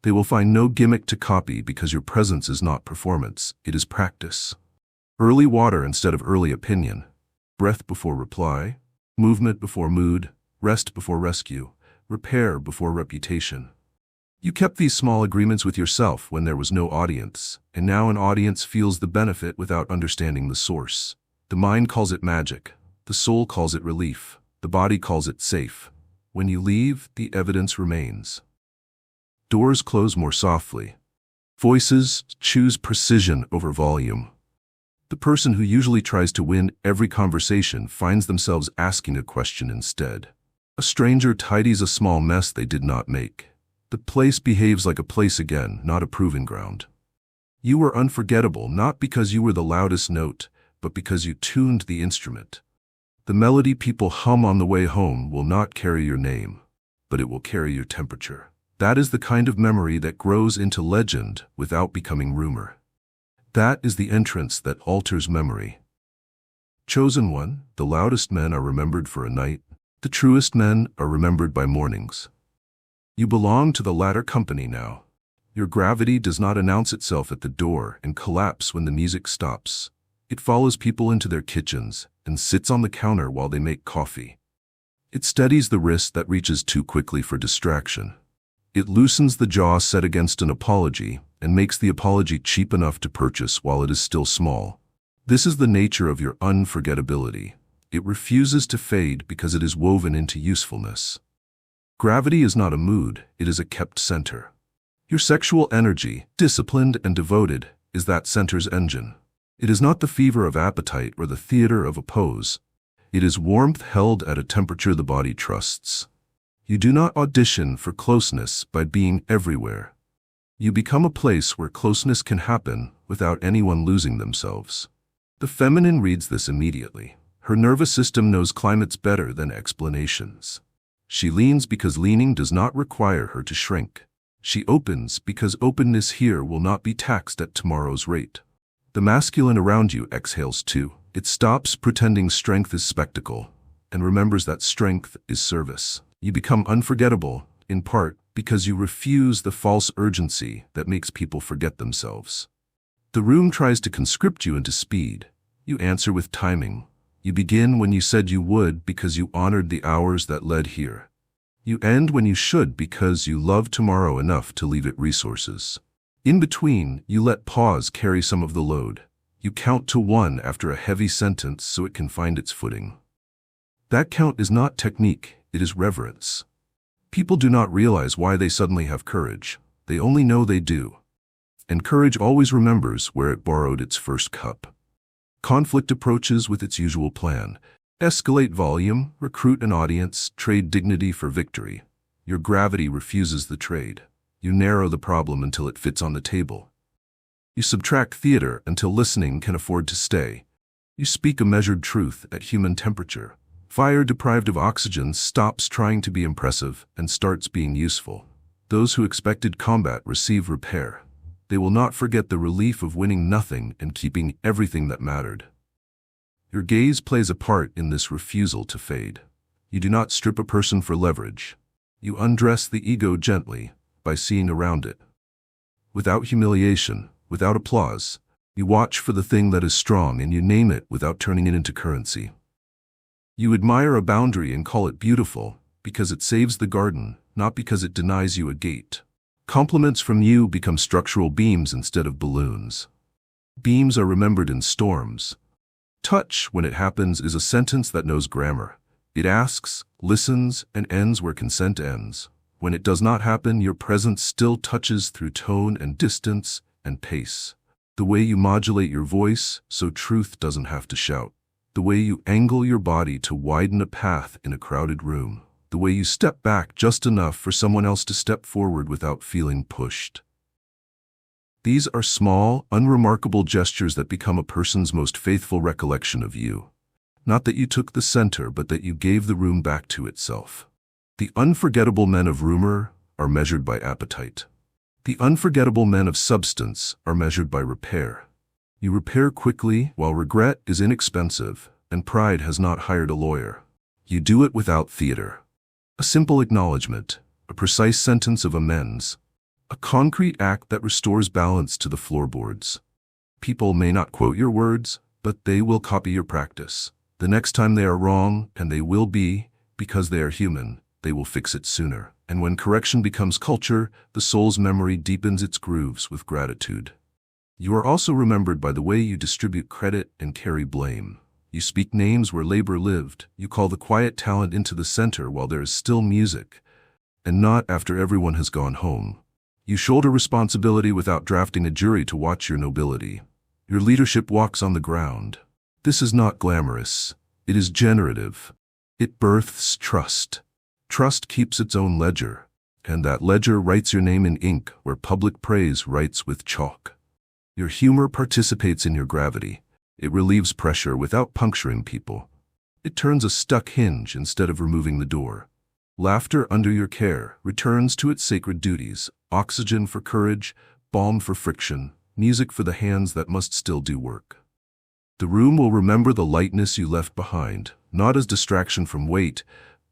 They will find no gimmick to copy because your presence is not performance, it is practice. Early water instead of early opinion. Breath before reply. Movement before mood. Rest before rescue. Repair before reputation. You kept these small agreements with yourself when there was no audience, and now an audience feels the benefit without understanding the source. The mind calls it magic. The soul calls it relief. The body calls it safe. When you leave, the evidence remains. Doors close more softly. Voices choose precision over volume. The person who usually tries to win every conversation finds themselves asking a question instead. A stranger tidies a small mess they did not make. The place behaves like a place again, not a proving ground. You were unforgettable not because you were the loudest note, but because you tuned the instrument. The melody people hum on the way home will not carry your name, but it will carry your temperature. That is the kind of memory that grows into legend without becoming rumor. That is the entrance that alters memory. Chosen one, the loudest men are remembered for a night. The truest men are remembered by mornings. You belong to the latter company now. Your gravity does not announce itself at the door and collapse when the music stops. It follows people into their kitchens and sits on the counter while they make coffee. It steadies the wrist that reaches too quickly for distraction. It loosens the jaw set against an apology and makes the apology cheap enough to purchase while it is still small. This is the nature of your unforgettability. It refuses to fade because it is woven into usefulness. Gravity is not a mood, it is a kept center. Your sexual energy, disciplined and devoted, is that center's engine. It is not the fever of appetite or the theater of a pose. It is warmth held at a temperature the body trusts. You do not audition for closeness by being everywhere. You become a place where closeness can happen without anyone losing themselves. The feminine reads this immediately. Her nervous system knows climates better than explanations. She leans because leaning does not require her to shrink. She opens because openness here will not be taxed at tomorrow's rate. The masculine around you exhales too. It stops pretending strength is spectacle and remembers that strength is service. You become unforgettable, in part because you refuse the false urgency that makes people forget themselves. The room tries to conscript you into speed. You answer with timing. You begin when you said you would because you honored the hours that led here. You end when you should because you love tomorrow enough to leave it resources. In between, you let pause carry some of the load. You count to 1 after a heavy sentence so it can find its footing. That count is not technique, it is reverence. People do not realize why they suddenly have courage. They only know they do. And courage always remembers where it borrowed its first cup. Conflict approaches with its usual plan. Escalate volume, recruit an audience, trade dignity for victory. Your gravity refuses the trade. You narrow the problem until it fits on the table. You subtract theater until listening can afford to stay. You speak a measured truth at human temperature. Fire deprived of oxygen stops trying to be impressive and starts being useful. Those who expected combat receive repair. They will not forget the relief of winning nothing and keeping everything that mattered. Your gaze plays a part in this refusal to fade. You do not strip a person for leverage. You undress the ego gently by seeing around it. Without humiliation, without applause, you watch for the thing that is strong and you name it without turning it into currency. You admire a boundary and call it beautiful because it saves the garden, not because it denies you a gate. Compliments from you become structural beams instead of balloons. Beams are remembered in storms. Touch, when it happens, is a sentence that knows grammar. It asks, listens, and ends where consent ends. When it does not happen, your presence still touches through tone and distance and pace. The way you modulate your voice so truth doesn't have to shout. The way you angle your body to widen a path in a crowded room. The way you step back just enough for someone else to step forward without feeling pushed. These are small, unremarkable gestures that become a person's most faithful recollection of you. Not that you took the center, but that you gave the room back to itself. The unforgettable men of rumor are measured by appetite. The unforgettable men of substance are measured by repair. You repair quickly, while regret is inexpensive, and pride has not hired a lawyer. You do it without theater. A simple acknowledgement, a precise sentence of amends, a concrete act that restores balance to the floorboards. People may not quote your words, but they will copy your practice. The next time they are wrong, and they will be, because they are human, they will fix it sooner. And when correction becomes culture, the soul's memory deepens its grooves with gratitude. You are also remembered by the way you distribute credit and carry blame. You speak names where labor lived. You call the quiet talent into the center while there is still music, and not after everyone has gone home. You shoulder responsibility without drafting a jury to watch your nobility. Your leadership walks on the ground. This is not glamorous. It is generative. It births trust. Trust keeps its own ledger, and that ledger writes your name in ink where public praise writes with chalk. Your humor participates in your gravity. It relieves pressure without puncturing people. It turns a stuck hinge instead of removing the door. Laughter under your care returns to its sacred duties: oxygen for courage, balm for friction, music for the hands that must still do work. The room will remember the lightness you left behind, not as distraction from weight,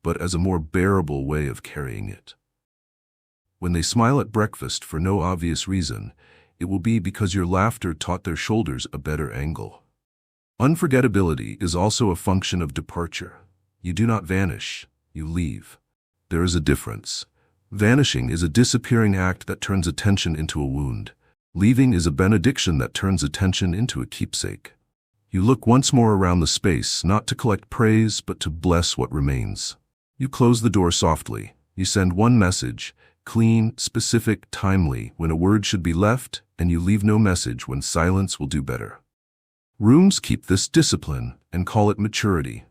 but as a more bearable way of carrying it. When they smile at breakfast for no obvious reason, it will be because your laughter taught their shoulders a better angle. Unforgettability is also a function of departure. You do not vanish, you leave. There is a difference. Vanishing is a disappearing act that turns attention into a wound. Leaving is a benediction that turns attention into a keepsake. You look once more around the space, not to collect praise, but to bless what remains. You close the door softly. You send one message, clean, specific, timely, when a word should be left, and you leave no message when silence will do better. Rooms keep this discipline and call it maturity.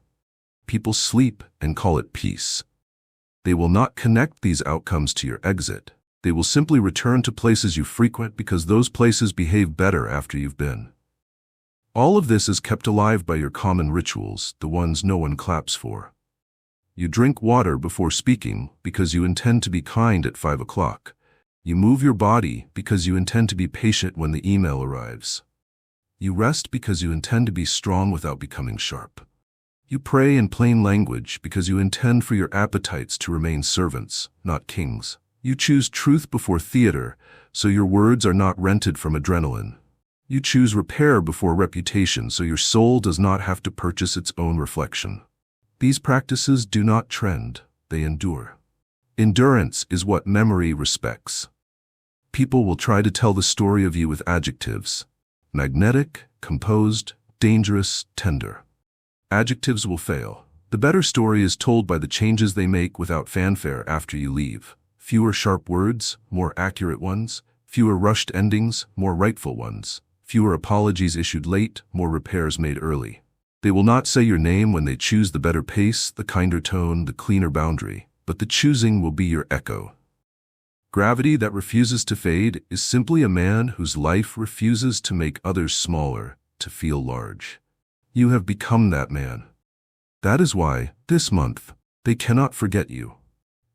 People sleep and call it peace. They will not connect these outcomes to your exit. They will simply return to places you frequent because those places behave better after you've been. All of this is kept alive by your common rituals, the ones no one claps for. You drink water before speaking because you intend to be kind at 5 o'clock. You move your body because you intend to be patient when the email arrives. You rest because you intend to be strong without becoming sharp. You pray in plain language because you intend for your appetites to remain servants, not kings. You choose truth before theater, so your words are not rented from adrenaline. You choose repair before reputation, so your soul does not have to purchase its own reflection. These practices do not trend, they endure. Endurance is what memory respects. People will try to tell the story of you with adjectives: magnetic, composed, dangerous, tender. Adjectives will fail. The better story is told by the changes they make without fanfare after you leave. Fewer sharp words, more accurate ones. Fewer rushed endings, more rightful ones. Fewer apologies issued late, more repairs made early. They will not say your name when they choose the better pace, the kinder tone, the cleaner boundary, but the choosing will be your echo. Gravity that refuses to fade is simply a man whose life refuses to make others smaller, to feel large. You have become that man. That is why, this month, they cannot forget you.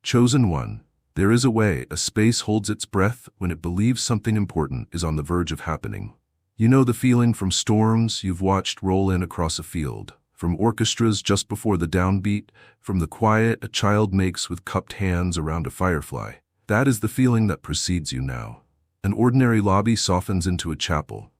Chosen one, there is a way a space holds its breath when it believes something important is on the verge of happening. You know the feeling from storms you've watched roll in across a field, from orchestras just before the downbeat, from the quiet a child makes with cupped hands around a firefly. That is the feeling that precedes you now. An ordinary lobby softens into a chapel.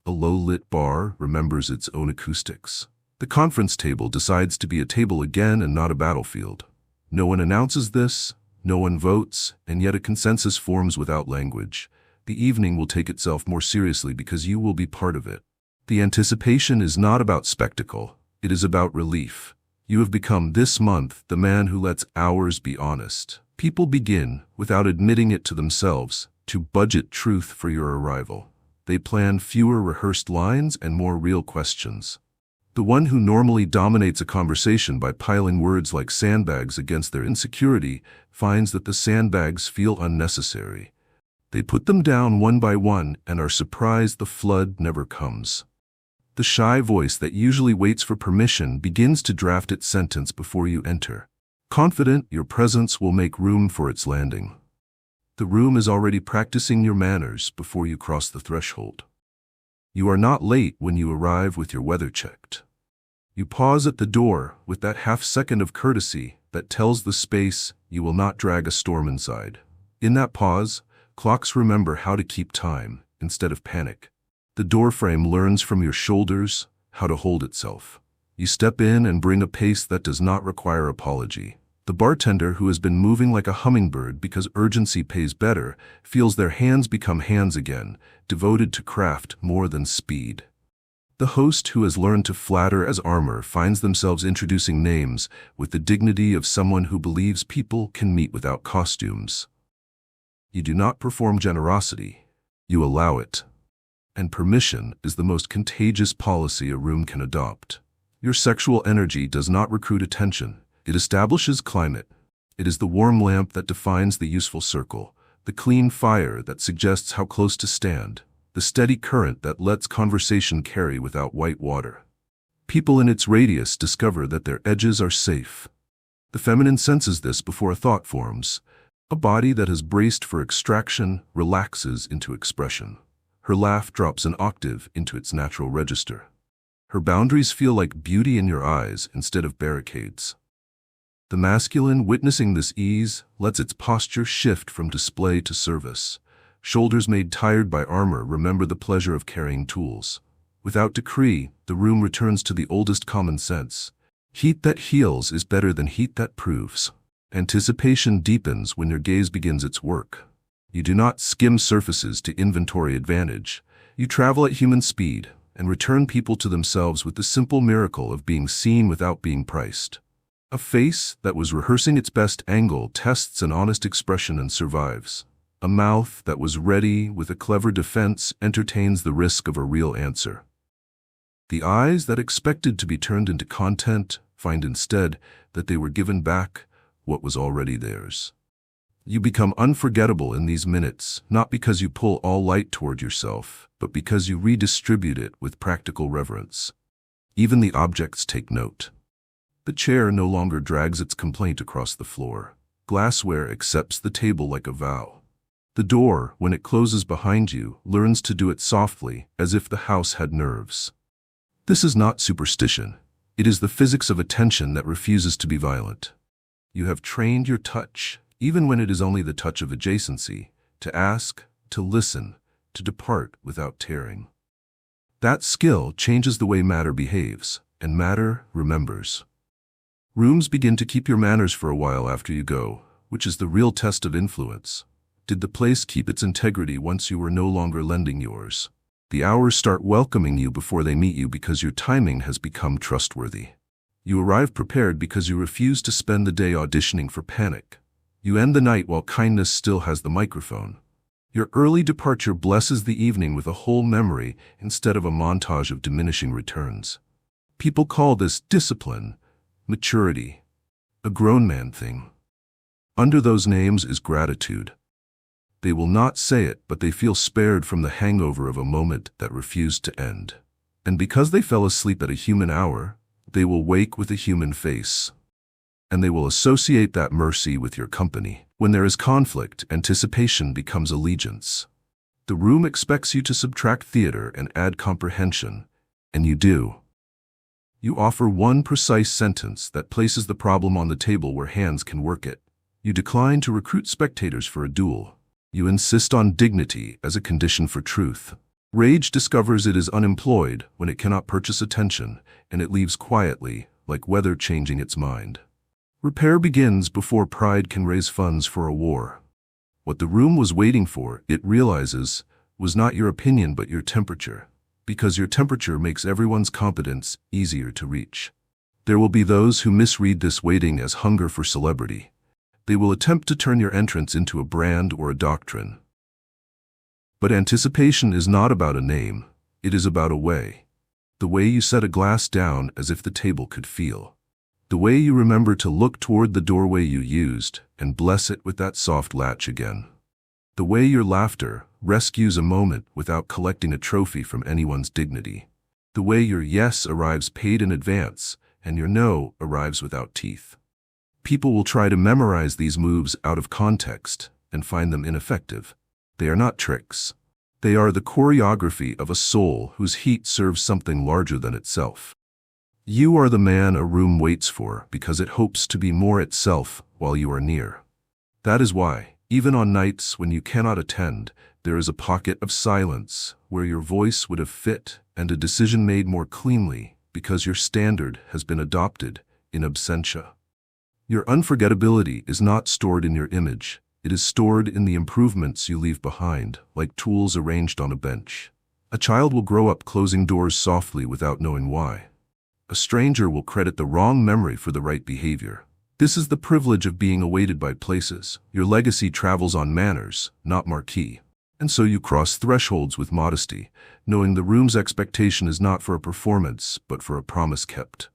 A low-lit bar remembers its own acoustics. The conference table decides to be a table again and not a battlefield. No one announces this, No one votes, and yet a consensus forms without language. The evening will take itself more seriously because you will be part of it. The anticipation is not about spectacle. It is about relief. You have become this month the man who lets hours be honest. People begin, without admitting it to themselves, to budget truth for your arrival. They plan fewer rehearsed lines and more real questions. The one who normally dominates a conversation by piling words like sandbags against their insecurity finds that the sandbags feel unnecessary. They put them down one by one and are surprised the flood never comes. The shy voice that usually waits for permission begins to draft its sentence before you enter. Confident, your presence will make room for its landing. The room is already practicing your manners before you cross the threshold. You are not late when you arrive with your weather checked. You pause at the door with that half-second of courtesy that tells the space you will not drag a storm inside. In that pause, clocks remember how to keep time instead of panic. The doorframe learns from your shoulders how to hold itself. You step in and bring a pace that does not require apology. The bartender, who has been moving like a hummingbird because urgency pays better, feels their hands become hands again, devoted to craft more than speed. The host, who has learned to flatter as armor, finds themselves introducing names with the dignity of someone who believes people can meet without costumes. You do not perform generosity, you allow it. And permission is the most contagious policy a room can adopt. Your sexual energy does not recruit attention. It establishes climate. It is the warm lamp that defines the useful circle, the clean fire that suggests how close to stand, the steady current that lets conversation carry without white water. People in its radius discover that their edges are safe. The feminine senses this before a thought forms. A body that has braced for extraction relaxes into expression. Her laugh drops an octave into its natural register. Her boundaries feel like beauty in your eyes instead of barricades. The masculine, witnessing this ease, lets its posture shift from display to service. Shoulders made tired by armor remember the pleasure of carrying tools. Without decree, the room returns to the oldest common sense. Heat that heals is better than heat that proves. Anticipation deepens when your gaze begins its work. You do not skim surfaces to inventory advantage. You travel at human speed and return people to themselves with the simple miracle of being seen without being priced. A face that was rehearsing its best angle tests an honest expression and survives. A mouth that was ready with a clever defense entertains the risk of a real answer. The eyes that expected to be turned into content find instead that they were given back what was already theirs. You become unforgettable in these minutes, not because you pull all light toward yourself, but because you redistribute it with practical reverence. Even the objects take note. The chair no longer drags its complaint across the floor. Glassware accepts the table like a vow. The door, when it closes behind you, learns to do it softly, as if the house had nerves. This is not superstition. It is the physics of attention that refuses to be violent. You have trained your touch, even when it is only the touch of adjacency, to ask, to listen, to depart without tearing. That skill changes the way matter behaves, and matter remembers. Rooms begin to keep your manners for a while after you go, which is the real test of influence. Did the place keep its integrity once you were no longer lending yours? The hours start welcoming you before they meet you because your timing has become trustworthy. You arrive prepared because you refuse to spend the day auditioning for panic. You end the night while kindness still has the microphone. Your early departure blesses the evening with a whole memory instead of a montage of diminishing returns. People call this discipline, maturity, a grown man thing. Under those names is gratitude. They will not say it, but they feel spared from the hangover of a moment that refused to end. And because they fell asleep at a human hour, they will wake with a human face. And they will associate that mercy with your company. When there is conflict, anticipation becomes allegiance. The room expects you to subtract theater and add comprehension, and you do. You offer one precise sentence that places the problem on the table where hands can work it. You decline to recruit spectators for a duel. You insist on dignity as a condition for truth. Rage discovers it is unemployed when it cannot purchase attention, and it leaves quietly, like weather changing its mind. Repair begins before pride can raise funds for a war. What the room was waiting for, it realizes, was not your opinion but your temperature, because your temperature makes everyone's competence easier to reach. There will be those who misread this waiting as hunger for celebrity. They will attempt to turn your entrance into a brand or a doctrine. But anticipation is not about a name, it is about a way. The way you set a glass down as if the table could feel. The way you remember to look toward the doorway you used and bless it with that soft latch again. The way your laughter rescues a moment without collecting a trophy from anyone's dignity. The way your yes arrives paid in advance and your no arrives without teeth. People will try to memorize these moves out of context and find them ineffective. They are not tricks. They are the choreography of a soul whose heat serves something larger than itself. You are the man a room waits for because it hopes to be more itself while you are near. That is why, even on nights when you cannot attend, there is a pocket of silence where your voice would have fit and a decision made more cleanly because your standard has been adopted in absentia. Your unforgettability is not stored in your image. It is stored in the improvements you leave behind, like tools arranged on a bench. A child will grow up closing doors softly without knowing why. A stranger will credit the wrong memory for the right behavior. This is the privilege of being awaited by places. Your legacy travels on manners, not marquee. And so you cross thresholds with modesty, knowing the room's expectation is not for a performance, but for a promise kept.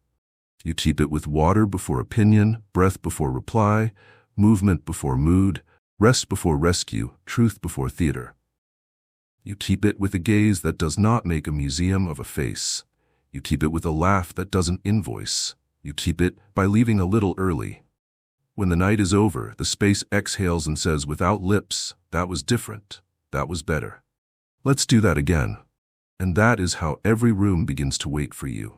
You keep it with water before opinion, breath before reply, movement before mood, rest before rescue, truth before theater. You keep it with a gaze that does not make a museum of a face. You keep it with a laugh that doesn't invoice. You keep it by leaving a little early. When the night is over, the space exhales and says without lips, that was different, that was better. Let's do that again. And that is how every room begins to wait for you.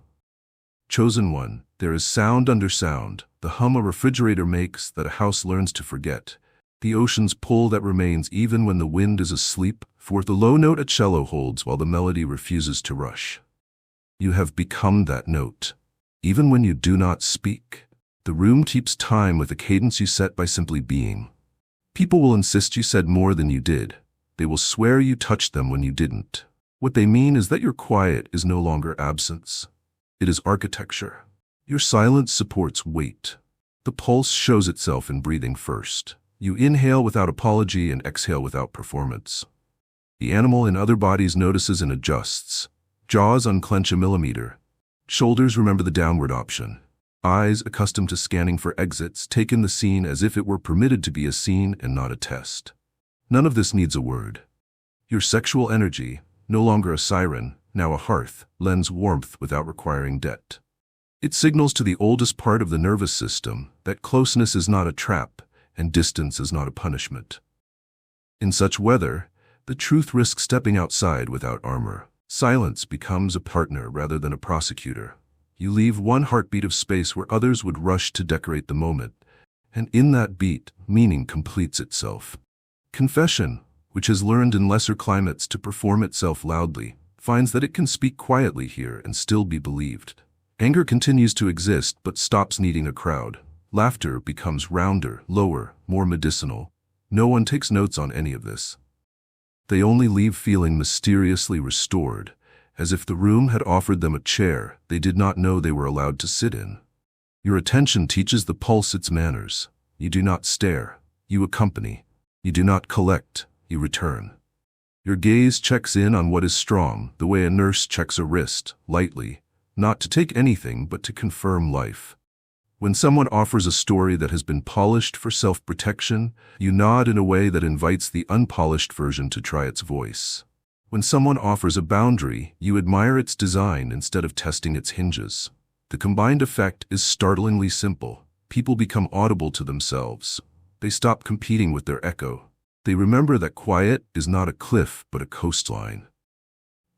Chosen one, there is sound under sound, the hum a refrigerator makes that a house learns to forget, the ocean's pull that remains even when the wind is asleep, for the low note a cello holds while the melody refuses to rush. You have become that note. Even when you do not speak, the room keeps time with a cadence you set by simply being. People will insist you said more than you did. They will swear you touched them when you didn't. What they mean is that your quiet is no longer absence. It is architecture. Your silence supports weight. The pulse shows itself in breathing first. You inhale without apology and exhale without performance. The animal in other bodies notices and adjusts. Jaws unclench a millimeter. Shoulders remember the downward option. Eyes, accustomed to scanning for exits, take in the scene as if it were permitted to be a scene and not a test. None of this needs a word. Your sexual energy, no longer a siren, now a hearth, lends warmth without requiring debt. It signals to the oldest part of the nervous system that closeness is not a trap and distance is not a punishment. In such weather, the truth risks stepping outside without armor. Silence becomes a partner rather than a prosecutor. You leave one heartbeat of space where others would rush to decorate the moment, and in that beat, meaning completes itself. Confession, which has learned in lesser climates to perform itself loudly, finds that it can speak quietly here and still be believed. Anger continues to exist but stops needing a crowd. Laughter becomes rounder, lower, more medicinal. No one takes notes on any of this. They only leave feeling mysteriously restored, as if the room had offered them a chair they did not know they were allowed to sit in. Your attention teaches the pulse its manners. You do not stare, you accompany. You do not collect, you return. Your gaze checks in on what is strong, the way a nurse checks a wrist, lightly, not to take anything but to confirm life. When someone offers a story that has been polished for self-protection, you nod in a way that invites the unpolished version to try its voice. When someone offers a boundary, you admire its design instead of testing its hinges. The combined effect is startlingly simple. People become audible to themselves. They stop competing with their echo. They remember that quiet is not a cliff but a coastline.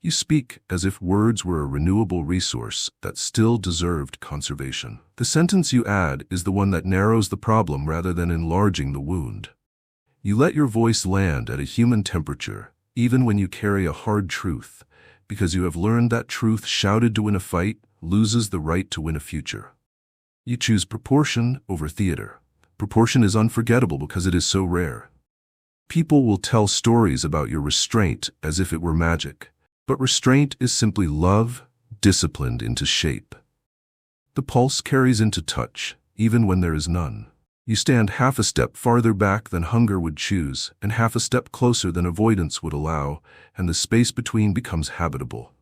You speak as if words were a renewable resource that still deserved conservation. The sentence you add is the one that narrows the problem rather than enlarging the wound. You let your voice land at a human temperature, even when you carry a hard truth, because you have learned that truth shouted to win a fight loses the right to win a future. You choose proportion over theater. Proportion is unforgettable because it is so rare. People will tell stories about your restraint as if it were magic, but restraint is simply love disciplined into shape. The pulse carries into touch, even when there is none. You stand half a step farther back than hunger would choose, and half a step closer than avoidance would allow, and the space between becomes habitable.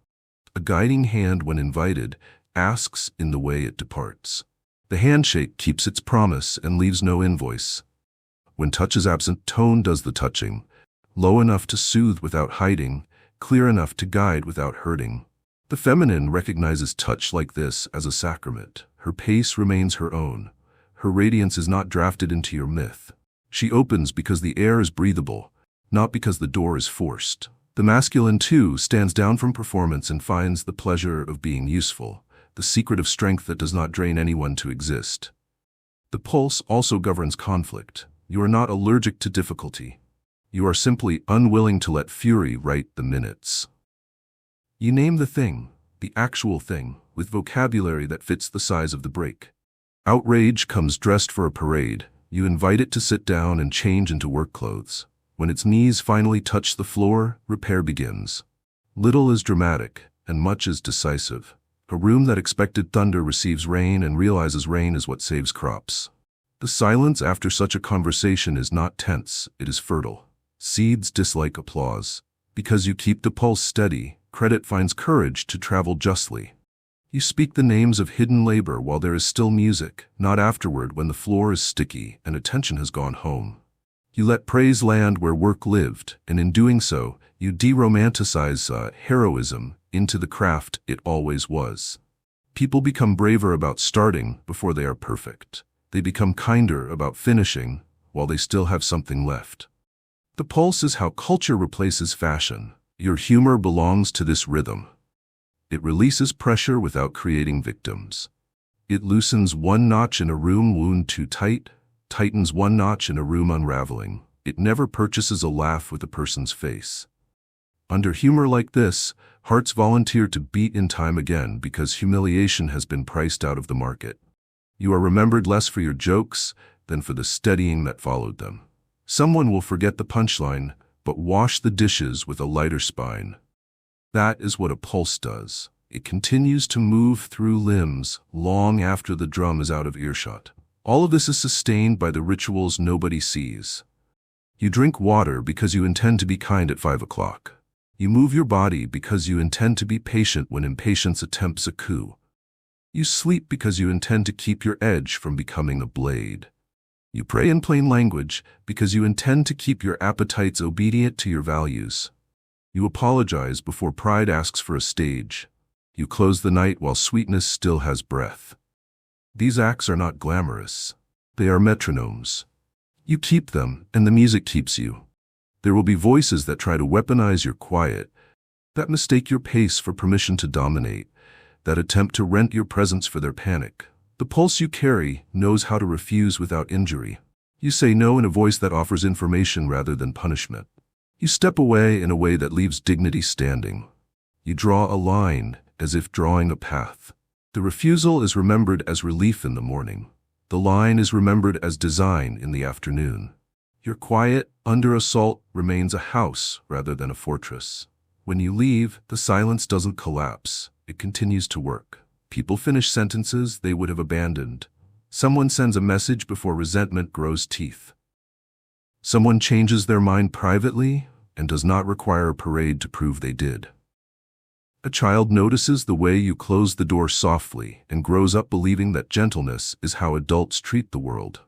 A guiding hand, when invited, asks in the way it departs. The handshake keeps its promise and leaves no invoice. When touch is absent, tone does the touching, low enough to soothe without hiding, clear enough to guide without hurting. The feminine recognizes touch like this as a sacrament. Her pace remains her own. Her radiance is not drafted into your myth. She opens because the air is breathable, not because the door is forced. The masculine, too, stands down from performance and finds the pleasure of being useful, the secret of strength that does not drain anyone to exist. The pulse also governs conflict. You are not allergic to difficulty. You are simply unwilling to let fury write the minutes. You name the thing, the actual thing, with vocabulary that fits the size of the break. Outrage comes dressed for a parade. You invite it to sit down and change into work clothes. When its knees finally touch the floor, repair begins. Little is dramatic, and much is decisive. A room that expected thunder receives rain and realizes rain is what saves crops. The silence after such a conversation is not tense, it is fertile. Seeds dislike applause. Because you keep the pulse steady, credit finds courage to travel justly. You speak the names of hidden labor while there is still music, not afterward when the floor is sticky and attention has gone home. You let praise land where work lived, and in doing so, you de-romanticize heroism into the craft it always was. People become braver about starting before they are perfect. They become kinder about finishing while they still have something left. The pulse is how culture replaces fashion. Your humor belongs to this rhythm. It releases pressure without creating victims. It loosens one notch in a room wound too tight, tightens one notch in a room unraveling. It never purchases a laugh with a person's face. Under humor like this, hearts volunteer to beat in time again because humiliation has been priced out of the market. You are remembered less for your jokes than for the steadying that followed them. Someone will forget the punchline, but wash the dishes with a lighter spine. That is what a pulse does. It continues to move through limbs long after the drum is out of earshot. All of this is sustained by the rituals nobody sees. You drink water because you intend to be kind at 5 o'clock. You move your body because you intend to be patient when impatience attempts a coup. You sleep because you intend to keep your edge from becoming a blade. You pray in plain language because you intend to keep your appetites obedient to your values. You apologize before pride asks for a stage. You close the night while sweetness still has breath. These acts are not glamorous. They are metronomes. You keep them, and the music keeps you. There will be voices that try to weaponize your quiet, that mistake your pace for permission to dominate, that attempt to rent your presence for their panic. The pulse you carry knows how to refuse without injury. You say no in a voice that offers information rather than punishment. You step away in a way that leaves dignity standing. You draw a line as if drawing a path. The refusal is remembered as relief in the morning. The line is remembered as design in the afternoon. Your quiet, under assault, remains a house rather than a fortress. When you leave, the silence doesn't collapse. It continues to work. People finish sentences they would have abandoned. Someone sends a message before resentment grows teeth. Someone changes their mind privately and does not require a parade to prove they did. A child notices the way you close the door softly and grows up believing that gentleness is how adults treat the world.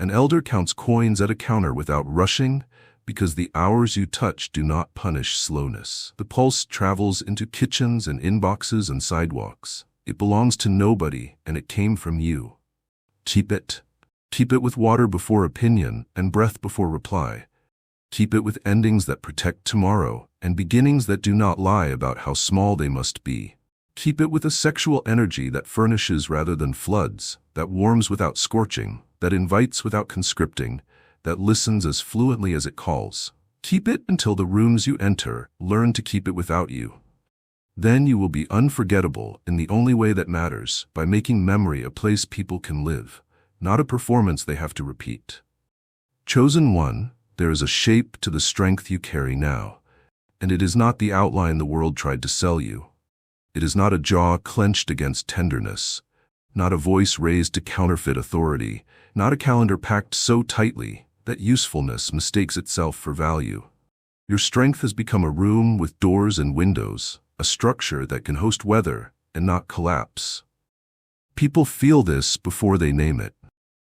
An elder counts coins at a counter without rushing because the hours you touch do not punish slowness. The pulse travels into kitchens and inboxes and sidewalks. It belongs to nobody and it came from you. Keep it. Keep it with water before opinion and breath before reply. Keep it with endings that protect tomorrow and beginnings that do not lie about how small they must be. Keep it with a sexual energy that furnishes rather than floods, that warms without scorching, that invites without conscripting, that listens as fluently as it calls. Keep it until the rooms you enter learn to keep it without you. Then you will be unforgettable in the only way that matters, by making memory a place people can live, not a performance they have to repeat. Chosen one, there is a shape to the strength you carry now, and it is not the outline the world tried to sell you. It is not a jaw clenched against tenderness, not a voice raised to counterfeit authority, not a calendar packed so tightly that usefulness mistakes itself for value. Your strength has become a room with doors and windows, a structure that can host weather and not collapse. People feel this before they name it.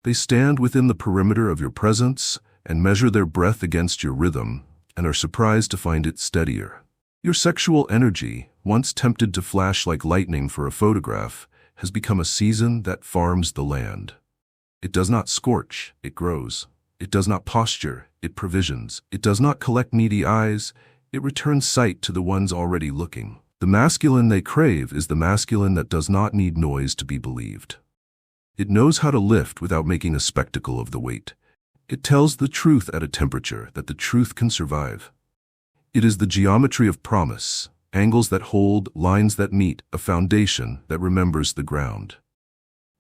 They stand within the perimeter of your presence and measure their breath against your rhythm and are surprised to find it steadier. Your sexual energy, once tempted to flash like lightning for a photograph, has become a season that farms the land. It does not scorch, it grows. It does not posture, it provisions. It does not collect needy eyes, it returns sight to the ones already looking. The masculine they crave is the masculine that does not need noise to be believed. It knows how to lift without making a spectacle of the weight. It tells the truth at a temperature that the truth can survive. It is the geometry of promise, angles that hold, lines that meet, a foundation that remembers the ground.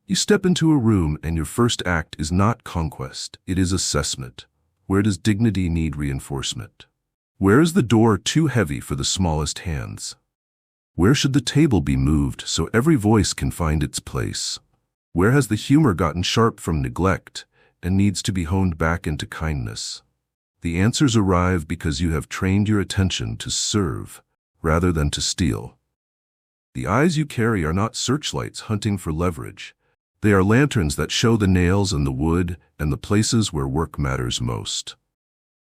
You step into a room and your first act is not conquest, it is assessment. Where does dignity need reinforcement? Where is the door too heavy for the smallest hands? Where should the table be moved so every voice can find its place? Where has the humor gotten sharp from neglect and needs to be honed back into kindness? The answers arrive because you have trained your attention to serve rather than to steal. The eyes you carry are not searchlights hunting for leverage. They are lanterns that show the nails and the wood and the places where work matters most.